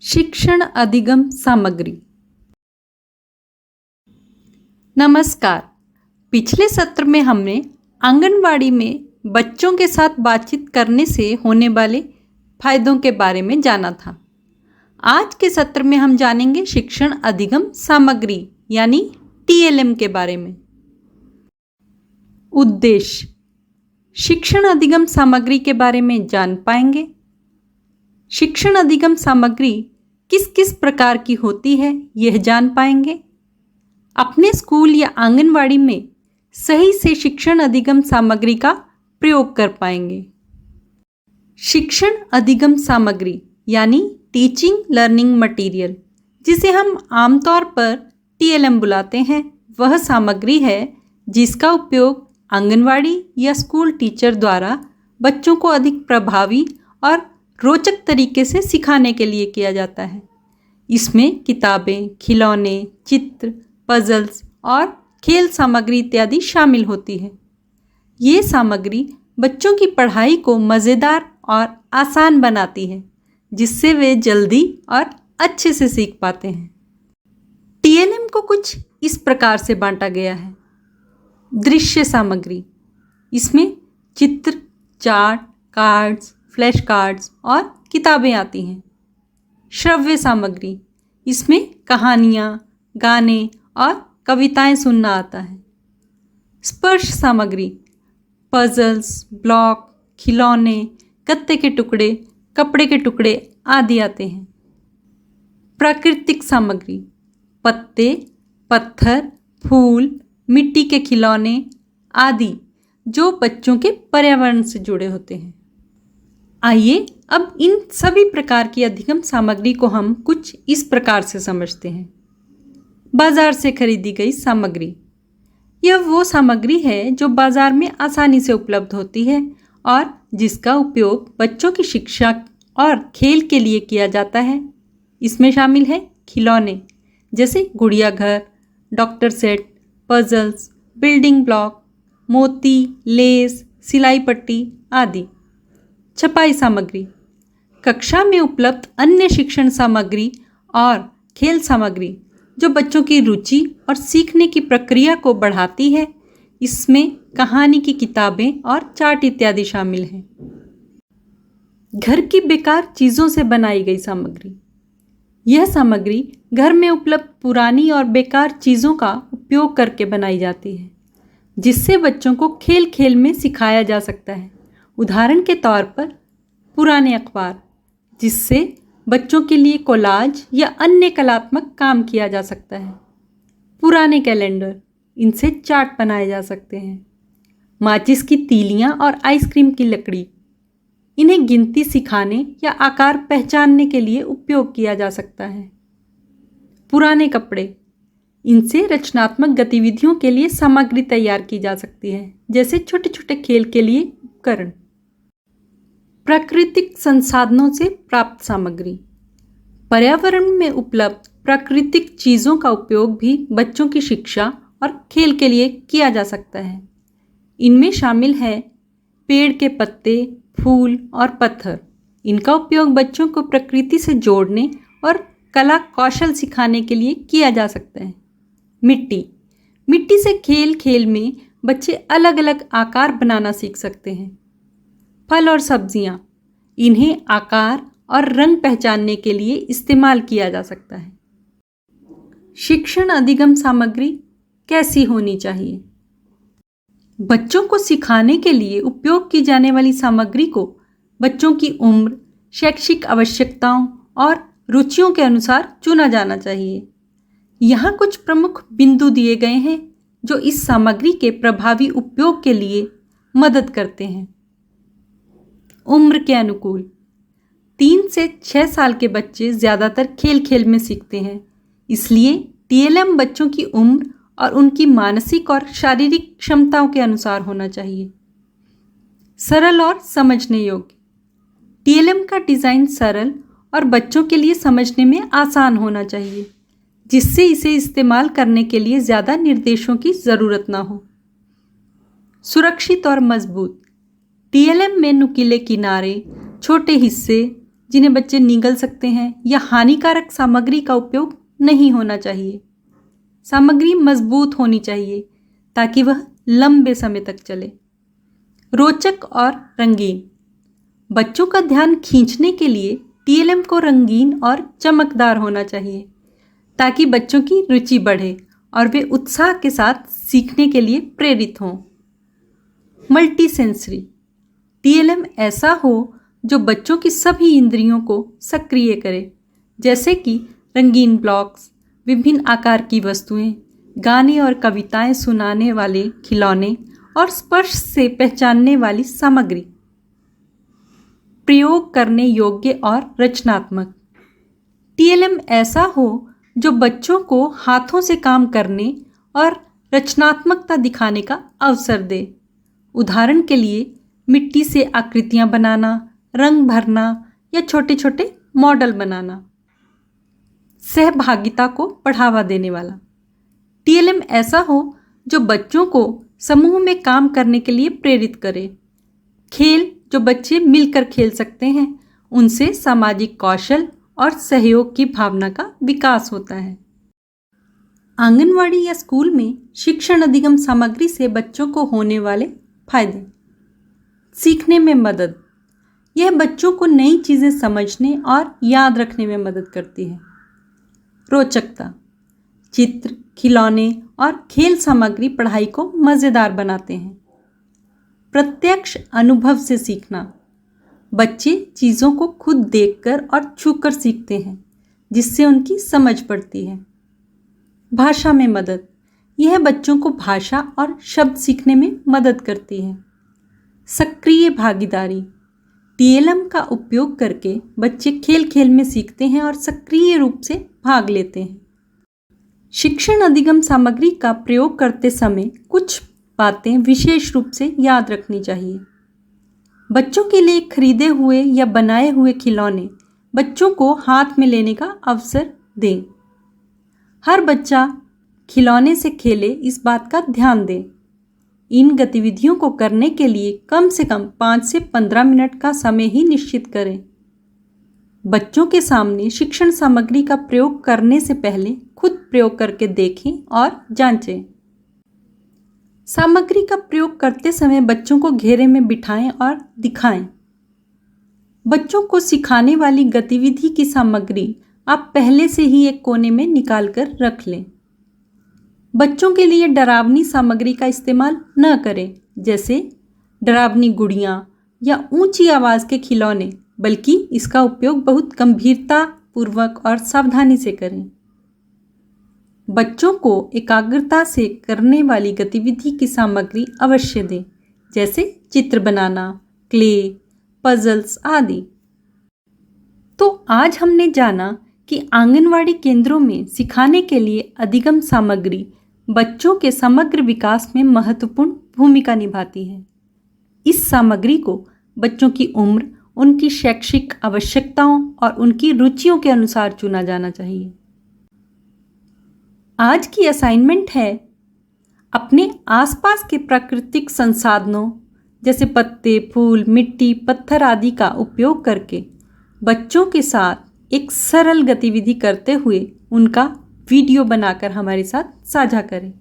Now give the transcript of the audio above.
शिक्षण अधिगम सामग्री। नमस्कार। पिछले सत्र में हमने आंगनवाड़ी में बच्चों के साथ बातचीत करने से होने वाले फायदों के बारे में जाना था। आज के सत्र में हम जानेंगे शिक्षण अधिगम सामग्री यानी TLM के बारे में। उद्देश्य, शिक्षण अधिगम सामग्री के बारे में जान पाएंगे। शिक्षण अधिगम सामग्री किस किस प्रकार की होती है यह जान पाएंगे। अपने स्कूल या आंगनवाड़ी में सही से शिक्षण अधिगम सामग्री का प्रयोग कर पाएंगे। शिक्षण अधिगम सामग्री यानी टीचिंग लर्निंग मटेरियल, जिसे हम आमतौर पर TLM बुलाते हैं, वह सामग्री है जिसका उपयोग आंगनवाड़ी या स्कूल टीचर द्वारा बच्चों को अधिक प्रभावी और रोचक तरीके से सिखाने के लिए किया जाता है। इसमें किताबें, खिलौने, चित्र, पजल्स और खेल सामग्री इत्यादि शामिल होती है। ये सामग्री बच्चों की पढ़ाई को मज़ेदार और आसान बनाती है, जिससे वे जल्दी और अच्छे से सीख पाते हैं। TLM को कुछ इस प्रकार से बांटा गया है। दृश्य सामग्री, इसमें चित्र, चार्ट, कार्ड्स, फ्लैश कार्ड्स और किताबें आती हैं। श्रव्य सामग्री, इसमें कहानियाँ, गाने और कविताएं सुनना आता है। स्पर्श सामग्री, पजल्स, ब्लॉक, खिलौने, गत्ते के टुकड़े, कपड़े के टुकड़े आदि आते हैं। प्राकृतिक सामग्री, पत्ते, पत्थर, फूल, मिट्टी के खिलौने आदि, जो बच्चों के पर्यावरण से जुड़े होते हैं। आइए अब इन सभी प्रकार की अधिगम सामग्री को हम कुछ इस प्रकार से समझते हैं। बाजार से खरीदी गई सामग्री, यह वो सामग्री है जो बाजार में आसानी से उपलब्ध होती है और जिसका उपयोग बच्चों की शिक्षा और खेल के लिए किया जाता है। इसमें शामिल है खिलौने जैसे गुड़िया घर, doctor set, puzzles, building block, मोती, लेस, सिलाई पट्टी आदि। छपाई सामग्री, कक्षा में उपलब्ध अन्य शिक्षण सामग्री और खेल सामग्री जो बच्चों की रुचि और सीखने की प्रक्रिया को बढ़ाती है। इसमें कहानी की किताबें और चार्ट इत्यादि शामिल हैं। घर की बेकार चीज़ों से बनाई गई सामग्री, यह सामग्री घर में उपलब्ध पुरानी और बेकार चीज़ों का उपयोग करके बनाई जाती है, जिससे बच्चों को खेल खेल में सिखाया जा सकता है। उदाहरण के तौर पर पुराने अखबार, जिससे बच्चों के लिए कोलाज या अन्य कलात्मक काम किया जा सकता है। पुराने कैलेंडर, इनसे चार्ट बनाए जा सकते हैं। माचिस की तीलियां और आइसक्रीम की लकड़ी, इन्हें गिनती सिखाने या आकार पहचानने के लिए उपयोग किया जा सकता है। पुराने कपड़े, इनसे रचनात्मक गतिविधियों के लिए सामग्री तैयार की जा सकती है, जैसे छोटे छोटे खेल के लिए उपकरण। प्राकृतिक संसाधनों से प्राप्त सामग्री, पर्यावरण में उपलब्ध प्राकृतिक चीज़ों का उपयोग भी बच्चों की शिक्षा और खेल के लिए किया जा सकता है। इनमें शामिल है पेड़ के पत्ते, फूल और पत्थर। इनका उपयोग बच्चों को प्रकृति से जोड़ने और कला कौशल सिखाने के लिए किया जा सकता है। मिट्टी, मिट्टी से खेल खेल में बच्चे अलग अलग आकार बनाना सीख सकते हैं। फल और सब्जियां, इन्हें आकार और रंग पहचानने के लिए इस्तेमाल किया जा सकता है। शिक्षण अधिगम सामग्री कैसी होनी चाहिए? बच्चों को सिखाने के लिए उपयोग की जाने वाली सामग्री को बच्चों की उम्र, शैक्षिक आवश्यकताओं और रुचियों के अनुसार चुना जाना चाहिए। यहाँ कुछ प्रमुख बिंदु दिए गए हैं जो इस सामग्री के प्रभावी उपयोग के लिए मदद करते हैं। उम्र के अनुकूल, 3 से 6 साल के बच्चे ज़्यादातर खेल खेल में सीखते हैं, इसलिए TLM बच्चों की उम्र और उनकी मानसिक और शारीरिक क्षमताओं के अनुसार होना चाहिए। सरल और समझने योग्य, TLM का डिज़ाइन सरल और बच्चों के लिए समझने में आसान होना चाहिए, जिससे इसे इस्तेमाल करने के लिए ज़्यादा निर्देशों की ज़रूरत ना हो। सुरक्षित और मजबूत, TLM में नुकीले किनारे, छोटे हिस्से जिन्हें बच्चे निगल सकते हैं, या हानिकारक सामग्री का उपयोग नहीं होना चाहिए। सामग्री मजबूत होनी चाहिए ताकि वह लंबे समय तक चले। रोचक और रंगीन। बच्चों का ध्यान खींचने के लिए टीएलएम को रंगीन और चमकदार होना चाहिए ताकि बच्चों की रुचि बढ़े और वे उत्साह के साथ सीखने के लिए प्रेरित हों। Multi sensory. टीएलएम ऐसा हो जो बच्चों की सभी इंद्रियों को सक्रिय करे, जैसे कि रंगीन ब्लॉक्स, विभिन्न आकार की वस्तुएं, गाने और कविताएं सुनाने वाले खिलौने और स्पर्श से पहचानने वाली सामग्री। प्रयोग करने योग्य और रचनात्मक। टीएलएम ऐसा हो जो बच्चों को हाथों से काम करने और रचनात्मकता दिखाने का अवसर दे। उदाहरण के लिए मिट्टी से आकृतियां बनाना, रंग भरना या छोटे छोटे मॉडल बनाना। सहभागिता को बढ़ावा देने वाला। टीएलएम ऐसा हो जो बच्चों को समूह में काम करने के लिए प्रेरित करे। खेल जो बच्चे मिलकर खेल सकते हैं, उनसे सामाजिक कौशल और सहयोग की भावना का विकास होता है। आंगनवाड़ी या स्कूल में शिक्षण अधिगम सामग्री से बच्चों को होने वाले फायदे। सीखने में मदद। यह बच्चों को नई चीज़ें समझने और याद रखने में मदद करती है। रोचकता। चित्र, खिलौने और खेल सामग्री पढ़ाई को मज़ेदार बनाते हैं। प्रत्यक्ष अनुभव से सीखना। बच्चे चीज़ों को खुद देखकर और छूकर सीखते हैं, जिससे उनकी समझ बढ़ती है। भाषा में मदद। यह बच्चों को भाषा और शब्द सीखने में मदद करती है। सक्रिय भागीदारी। टीएलएम का उपयोग करके बच्चे खेल खेल में सीखते हैं और सक्रिय रूप से भाग लेते हैं। शिक्षण अधिगम सामग्री का प्रयोग करते समय कुछ बातें विशेष रूप से याद रखनी चाहिए। बच्चों के लिए खरीदे हुए या बनाए हुए खिलौने बच्चों को हाथ में लेने का अवसर दें। हर बच्चा खिलौने से खेले, इस बात का ध्यान दें। इन गतिविधियों को करने के लिए कम से कम 5 से 15 मिनट का समय ही निश्चित करें। बच्चों के सामने शिक्षण सामग्री का प्रयोग करने से पहले खुद प्रयोग करके देखें और जांचें। सामग्री का प्रयोग करते समय बच्चों को घेरे में बिठाएं और दिखाएं। बच्चों को सिखाने वाली गतिविधि की सामग्री आप पहले से ही एक कोने में निकाल कर रख लें। बच्चों के लिए डरावनी सामग्री का इस्तेमाल न करें, जैसे डरावनी गुड़ियाँ या ऊंची आवाज़ के खिलौने, बल्कि इसका उपयोग बहुत गंभीरता पूर्वक और सावधानी से करें। बच्चों को एकाग्रता से करने वाली गतिविधि की सामग्री अवश्य दें, जैसे चित्र बनाना, क्ले, पजल्स आदि। तो आज हमने जाना कि आंगनवाड़ी केंद्रों में सिखाने के लिए अधिगम सामग्री बच्चों के समग्र विकास में महत्वपूर्ण भूमिका निभाती है। इस सामग्री को बच्चों की उम्र, उनकी शैक्षिक आवश्यकताओं और उनकी रुचियों के अनुसार चुना जाना चाहिए। आज की असाइनमेंट है, अपने आसपास के प्राकृतिक संसाधनों जैसे पत्ते, फूल, मिट्टी, पत्थर आदि का उपयोग करके बच्चों के साथ एक सरल गतिविधि करते हुए उनका वीडियो बनाकर हमारे साथ साझा करें।